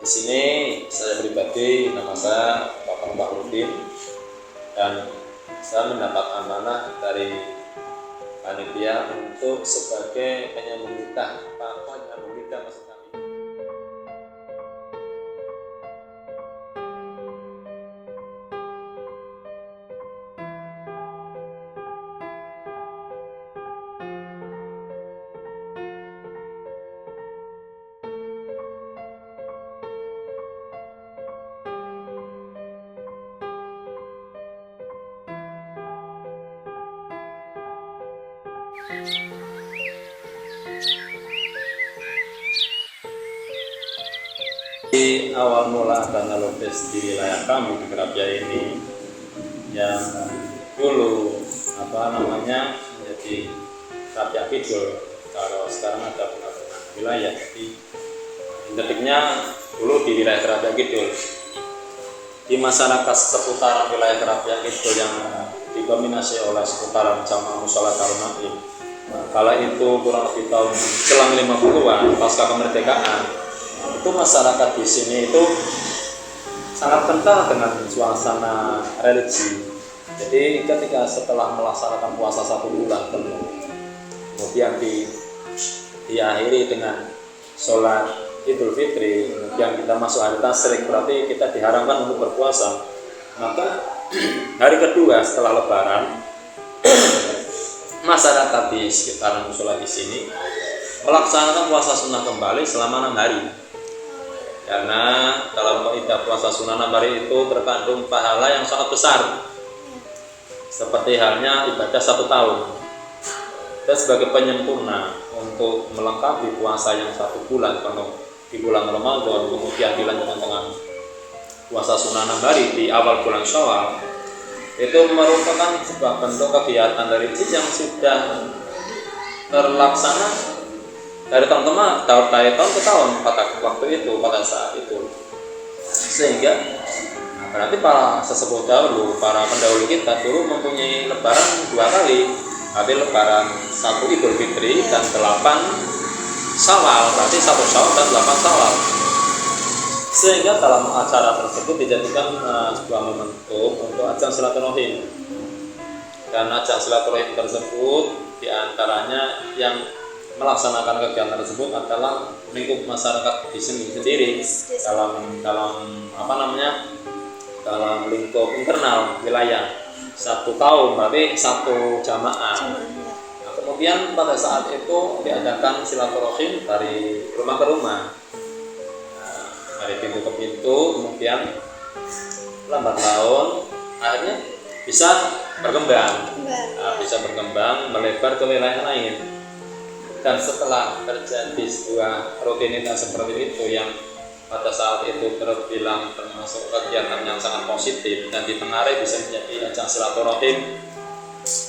Di sini saya pribadi, nama saya Bapak Bahrudin, dan saya mendapat amanah dari panitia untuk sebagai penyambung lidah, penyambung lidah maksud kami. Di awal mula dana lupis di wilayah kami di Kerapia ini yang dulu menjadi Kerapia Kidul, kalau sekarang ada penggabungan wilayah, jadi detiknya dulu di wilayah Kerapia Kidul. Di masyarakat seputaran wilayah Kerapia Kidul yang didominasi oleh seputaran Jamaah Mushola Darul Naim, kala itu kurang lebih tahun selang 50-an pasca kemerdekaan, itu masyarakat di sini itu sangat kental dengan suasana religi. Jadi ketika setelah melaksanakan puasa 1 bulan penuh, kemudian diakhiri dengan sholat Idul Fitri, kemudian kita masuk hari tasyrik, berarti kita diharamkan untuk berpuasa. Maka hari kedua setelah Lebaran, masyarakat di sekitaran musola di sini melaksanakan puasa sunnah kembali selama 6 hari. Karena dalam kaidah puasa sunnah 6 hari itu terkandung pahala yang sangat besar, seperti halnya ibadah 1 tahun. Dan sebagai penyempurna untuk melengkapi puasa yang 1 bulan penuh di bulan Ramadan, kemudian dilanjutkan dengan puasa sunnah 6 hari di awal bulan Syawal, itu merupakan sebuah bentuk kegiatan religi yang sudah terlaksana dari tahun ke tahun pada waktu itu, pada saat itu. Sehingga berarti para sesepuh dahulu, para pendahulu kita dulu mempunyai lebaran 2 kali, ada lebaran 1 Idul Fitri dan 8 Syawal, berarti 1 Syawal dan 8 Syawal. Sehingga dalam acara tersebut dijadikan sebuah momentum untuk ajang silaturahim. Dan ajang silaturahim tersebut diantaranya yang melaksanakan kegiatan tersebut adalah lingkup masyarakat di sini sendiri dalam lingkup internal wilayah 1 tahun, berarti 1 jamaah. Nah, kemudian pada saat itu diadakan silaturahim dari rumah ke rumah, dari pintu ke pintu, kemudian lambat laun akhirnya bisa berkembang, melebar ke wilayah lain. Dan setelah terjadi sebuah rutinitas seperti itu yang pada saat itu terbilang termasuk kegiatan yang sangat positif dan ditengarai bisa menjadi ajang silaturahim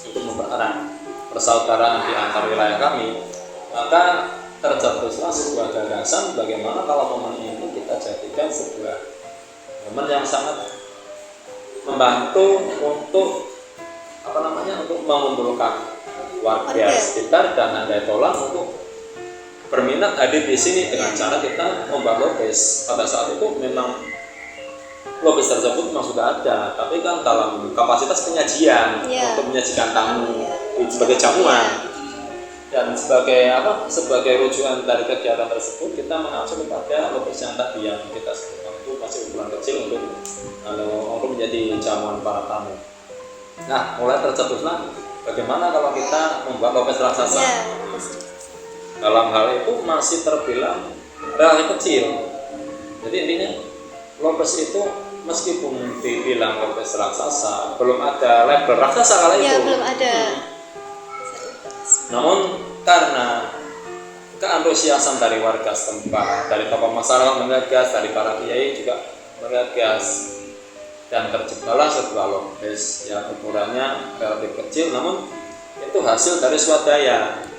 untuk mempererat persaudaraan di antar wilayah kami, maka tercetuslah sebuah gagasan bagaimana kalau momen ini kita jadikan sebuah momen yang sangat membantu untuk mengumpulkan warga sekitar dan andai tolak untuk berminat hadir di sini dengan cara kita membuat lopes. Pada saat itu memang lopes tersebut memang sudah ada, tapi kan dalam kapasitas penyajian untuk menyajikan tamu sebagai jamuan. Dan sebagai rujukan dari kegiatan tersebut kita mengacu kepada lopes yang tadi yang kita sebutkan itu masih ukuran kecil untuk menjadi jamuan para tamu. Nah, mulai tercetuslah bagaimana kalau kita membuat lopes raksasa. Dalam hal itu masih terbilang relatif kecil. Jadi intinya lopes itu meskipun dibilang lopes raksasa, belum ada label raksasa kala itu. Belum ada. Namun karena keantusiasan dari warga setempat, dari tokoh masyarakat menggagas, dari para kiai juga menggagas, dan terciptalah sebuah lopes yang ukurannya relatif kecil, namun itu hasil dari swadaya.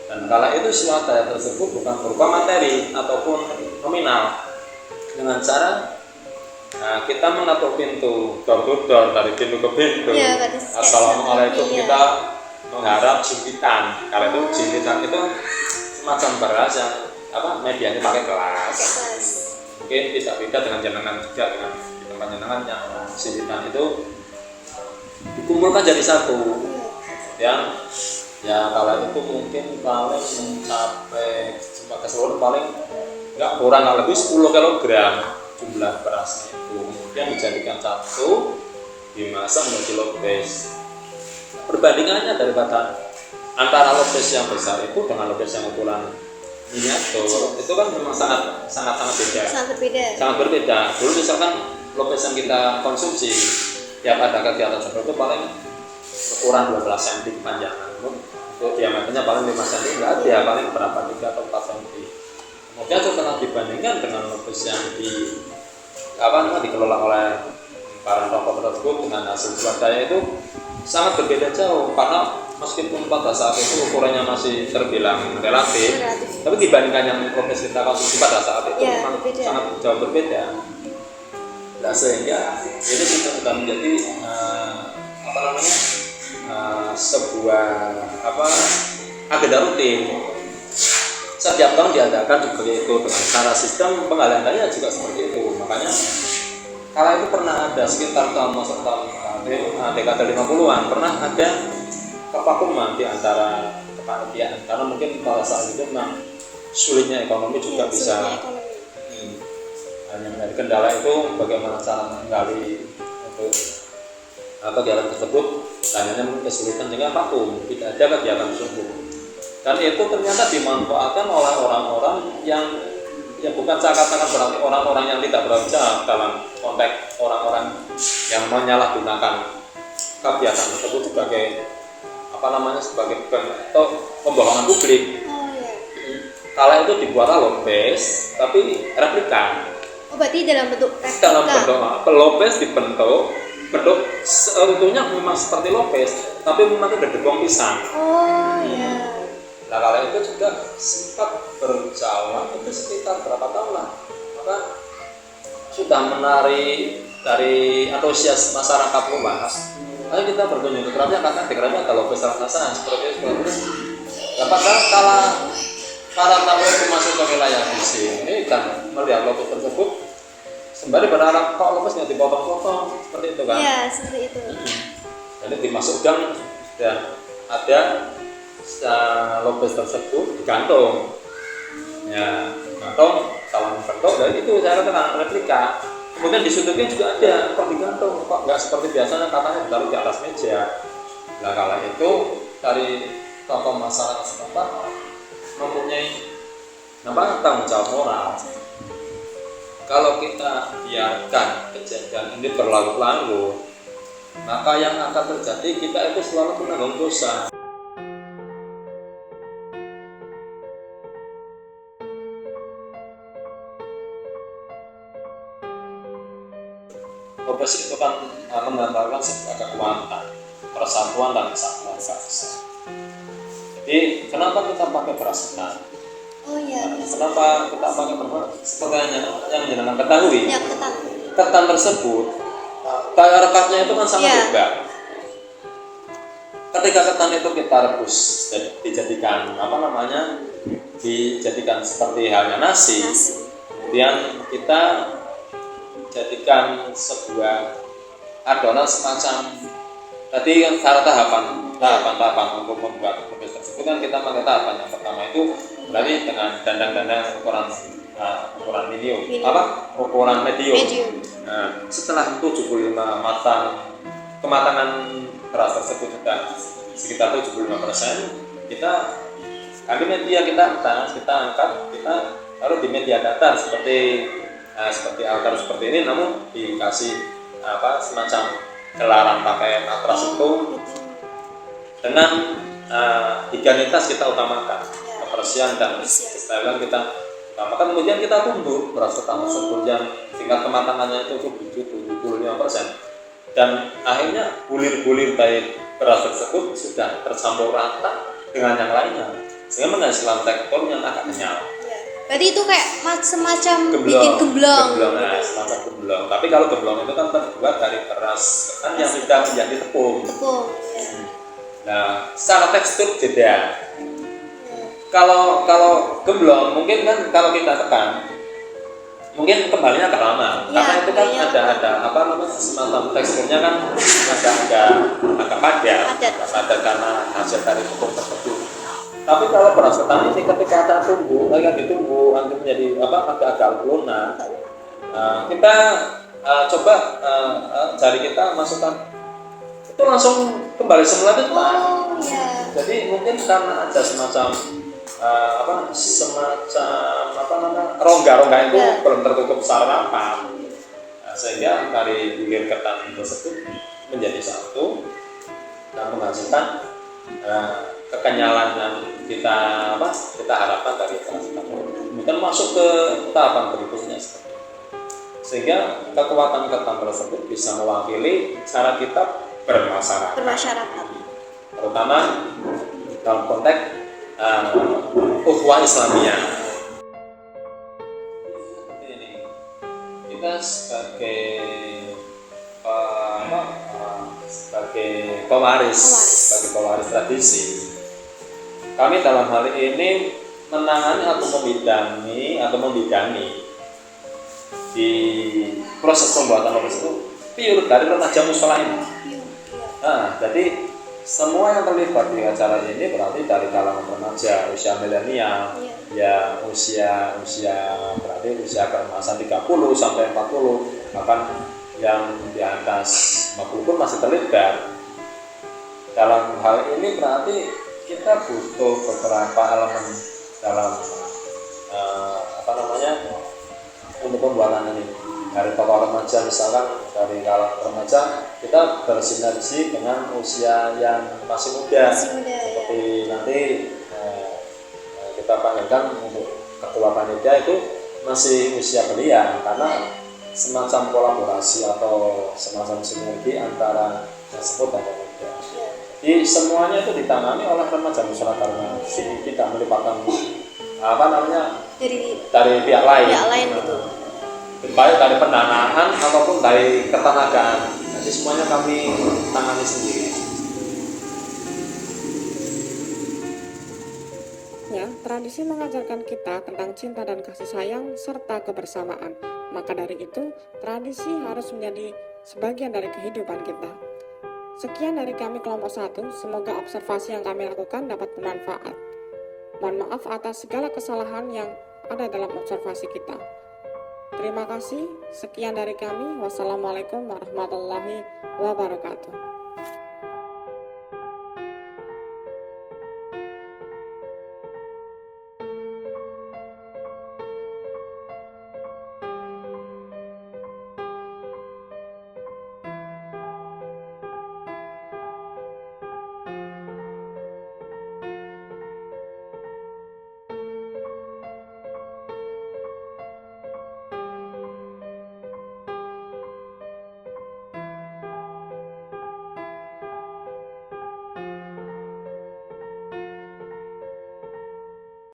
Dan kala itu swadaya tersebut bukan berupa materi ataupun nominal, dengan cara kita mengetuk pintu door to door, dari pintu ke pintu. Assalamualaikum, kita mengharap jimpitan. Kala itu jimpitan itu semacam beras yang medianya pakai gelas. mungkin tidak beda dengan jenengan juga dengan di tempat jenengan yang silitan itu dikumpulkan jadi satu. Yang ya kalau itu mungkin paling mencapai cuma keseluruhan paling nggak kurang nggak lebih 10 kilogram jumlah berasnya itu, kemudian dijadikan satu dimasak menjadi lopes. Perbandingannya daripada antara lopes yang besar itu dengan lopes yang ukuran miniatur itu kan memang sangat beda. Sangat berbeda. Dulu misalkan lopes yang kita konsumsi tiap ada kegiatan seperti itu paling ukuran 12 cm kepanjangan. Untuk diameternya paling 5 cm, enggak ada paling berapa 3 atau 4 cm. Kemudian setelah dibandingkan dengan lopes yang dikelola oleh para tokoh tersebut dengan hasil swadaya itu sangat berbeda jauh, karena meskipun pada saat itu ukurannya masih terbilang relatif, tapi dibandingkan yang lopes kita konsumsi pada saat itu memang sangat jauh berbeda. Nah, sehingga itu sudah menjadi sebuah agenda rutin. Setiap tahun diadakan juga itu dengan cara sistem pengalihannya juga seperti itu. Makanya kala itu pernah ada sekitar tahun dekade 50-an pernah ada kevakuman di antara kepanitiaan, karena mungkin pada saat itu memang sulitnya ekonomi juga bisa hanya menjadi kendala itu bagaimana cara menggali untuk kegiatan tersebut, hanya mungkin kesulitan dengan vakum, tidak ada kegiatan tersebut. Dan itu ternyata dimanfaatkan oleh orang-orang yang bukan saya katakan berarti orang-orang yang tidak berusaha dalam konteks orang-orang yang menyalahgunakan kegiatan tersebut sebagai sebagai bentuk pembohongan publik. Kala itu dibuatlah lopes tapi replika. Berarti dalam bentuk replika. Dalam bentuk lopes dibentuk bentuk seutuhnya memang seperti lopes tapi memang itu gedebong pisang. Nah kalau itu juga sempat berjalan itu sekitar berapa tahun lah, maka sudah menarik dari antusias masyarakat luas. Ayo kita berkunjung ke keramnya, karena di keramnya ada lopes raksasa seperti itu. Dapat kala para tamu itu masuk ke wilayah di sini dan melihat lopes tersebut, sembari berharap kok lopes nggak dipotong-potong seperti itu kan? Iya seperti itu. Jadi dimasukkan dan ada lopes tersebut digantung, ya gantung kalau bentuk dan itu saya katakan replika. Kemudian disutupin juga ada, kok digantung, kok nggak seperti biasanya katanya ditaruh di atas meja. Nah kala itu dari tokoh masyarakat setempat mempunyai tanggung jawab moral. Kalau kita biarkan kejadian ini berlarut-larut, maka yang akan terjadi kita itu selalu menanggung dosa. Lopes itu kan menggambarkan sebuah kekuatan, persatuan dan kesatuan bangsa. Jadi kenapa kita pakai beras ketan? Kenapa kita pakai beras? Seperti yang jenengan ketahui, ketan tersebut daya rekatnya itu kan sangat hebat. Ketika ketan itu kita rebus dan dijadikan seperti halnya nasi. Kemudian kita jadikan sebuah adonan semacam tadi kan tahapan untuk membuat lopes tersebut kan kita pakai tahapan yang pertama itu berarti dengan dandang-dandang ukuran medium. Nah, setelah 75 kematangan beras tersebut sudah sekitar 75%, kita ambil media, kita angkat, kita taruh di media datar seperti altar seperti ini, namun dikasih semacam gelaran pakai matras itu dengan higienitas kita utamakan, kebersihan dan kestabilan kita utamakan. Kemudian kita tunggu beras ketan tersebut yang tingkat kematangannya itu 75%, dan akhirnya bulir-bulir dari beras tersebut sudah tercampur rata dengan yang lainnya sehingga menghasilkan tekstur yang agak kenyal. Berarti itu kayak semacam bikin gemblong. Semacam gemblong. Tapi kalau gemblong itu kan terbuat dari beras ketan yang sudah menjadi tepung. Nah, secara tekstur beda. Kalau gemblong mungkin kan kalau kita tekan mungkin kembalinya agak lama Iya, karena itu kan kembalinya ada apa namanya semacam teksturnya kan agak padat karena hasil dari pupuk tersebut. Tapi kalau beras ketan ini ketika kita tunggu, lagi ditunggu nanti menjadi agak lunak, kita coba jari kita masukkan itu langsung kembali semula itu Pak. Oh iya. Jadi mungkin karena ada semacam rongga-rongga itu belum tertutup secara rapat, sehingga dari bibir ketan tersebut menjadi satu dan menghasilkan kekenyalan yang kita harapkan dari ketan tersebut. Kemudian masuk ke tahapan berikutnya seperti itu. Sehingga kekuatan ketan tersebut bisa mewakili cara kita bermasyarakat, terutama dalam konteks ukhuwah Islamiyah. Ini kita sebagai pewaris tradisi, kami dalam hal ini menangani atau membidangi di proses pembuatan obat itu pure dari remaja mushola ini. Nah, jadi semua yang terlibat di acara ini berarti dari kalangan remaja, usia milenial, ya usia keemasan 30 sampai 40, bahkan yang di atas 50 pun masih terlibat. Dalam hal ini berarti kita butuh beberapa elemen dalam untuk pembuatan ini. Dari tokoh remaja, misalkan dari kalangan remaja kita bersinergi dengan usia yang masih muda, seperti nanti kita panggilkan untuk ketua panitia itu masih usia belia, karena semacam kolaborasi atau semacam sinergi antara tersebut dan pemuda. Jadi semuanya itu ditangani oleh remaja mushola karena tidak melibatkan dari pihak lain gitu. Baik dari pendanaan ataupun dari ketenagaan, jadi semuanya kami tangani sendiri. Ya, tradisi mengajarkan kita tentang cinta dan kasih sayang serta kebersamaan. Maka dari itu, tradisi harus menjadi sebagian dari kehidupan kita. Sekian dari kami kelompok 1, semoga observasi yang kami lakukan dapat bermanfaat. Mohon maaf atas segala kesalahan yang ada dalam observasi kita. Terima kasih, sekian dari kami. Wassalamualaikum warahmatullahi wabarakatuh.